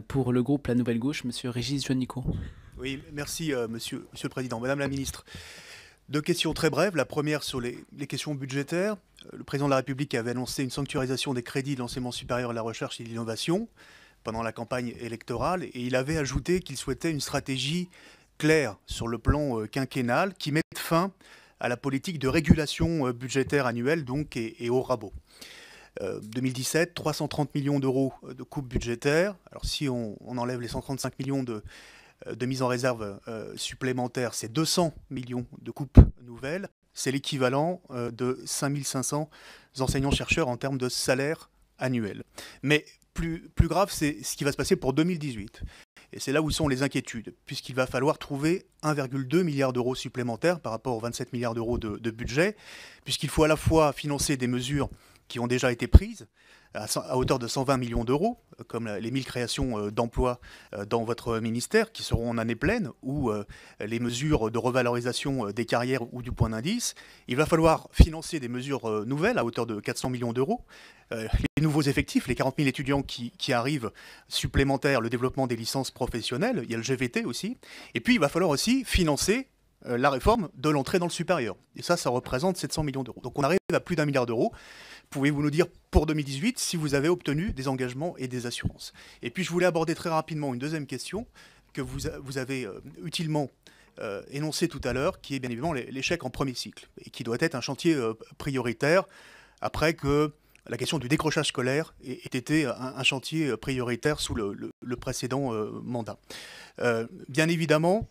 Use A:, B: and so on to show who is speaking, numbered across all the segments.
A: Pour le groupe La Nouvelle Gauche, Monsieur Régis Juanico.
B: Oui, merci monsieur le Président. Madame la Ministre, deux questions très brèves. La première sur les questions budgétaires. Le Président de la République avait annoncé une sanctuarisation des crédits de l'enseignement supérieur, de la recherche et de l'innovation pendant la campagne électorale et il avait ajouté qu'il souhaitait une stratégie claire sur le plan quinquennal qui mette fin à la politique de régulation budgétaire annuelle donc et au rabot. 2017, 330 millions d'euros de coupes budgétaires. Alors si on enlève les 135 millions de mise en réserve supplémentaire, c'est 200 millions de coupes nouvelles. C'est l'équivalent de 5500 enseignants-chercheurs en termes de salaire annuel. Mais plus grave, c'est ce qui va se passer pour 2018. Et c'est là où sont les inquiétudes, puisqu'il va falloir trouver 1,2 milliard d'euros supplémentaires par rapport aux 27 milliards d'euros de budget, puisqu'il faut à la fois financer des mesures qui ont déjà été prises, à hauteur de 120 millions d'euros, comme les 1000 créations d'emplois dans votre ministère qui seront en année pleine, ou les mesures de revalorisation des carrières ou du point d'indice. Il va falloir financer des mesures nouvelles à hauteur de 400 millions d'euros. Les nouveaux effectifs, les 40 000 étudiants qui arrivent supplémentaires, le développement des licences professionnelles, il y a le GVT aussi. Et puis il va falloir aussi financer la réforme de l'entrée dans le supérieur. Et ça représente 700 millions d'euros. Donc on arrive à plus d'1 milliard d'euros. Pouvez-vous nous dire pour 2018 si vous avez obtenu des engagements et des assurances? Et puis je voulais aborder très rapidement une deuxième question que vous avez utilement énoncée tout à l'heure, qui est bien évidemment l'échec en premier cycle, et qui doit être un chantier prioritaire après que la question du décrochage scolaire ait été un chantier prioritaire sous le précédent mandat. Bien évidemment,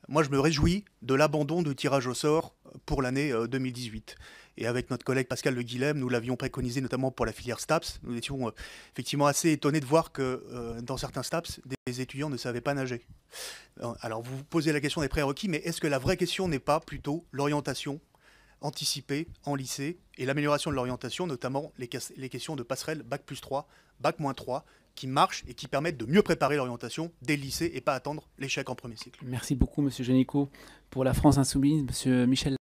B: moi, je me réjouis de l'abandon du tirage au sort pour l'année 2018. Et avec notre collègue Pascal Le Guilhem, nous l'avions préconisé notamment pour la filière STAPS. Nous étions effectivement assez étonnés de voir que dans certains STAPS, des étudiants ne savaient pas nager. Alors vous vous posez la question des prérequis, mais est-ce que la vraie question n'est pas plutôt l'orientation anticipée en lycée et l'amélioration de l'orientation, notamment les questions de passerelle Bac+3, Bac-3, qui marchent et qui permettent de mieux préparer l'orientation dès le lycée et pas attendre l'échec en premier cycle.
A: Merci beaucoup, Monsieur Juanico. Pour la France Insoumise, Monsieur Michel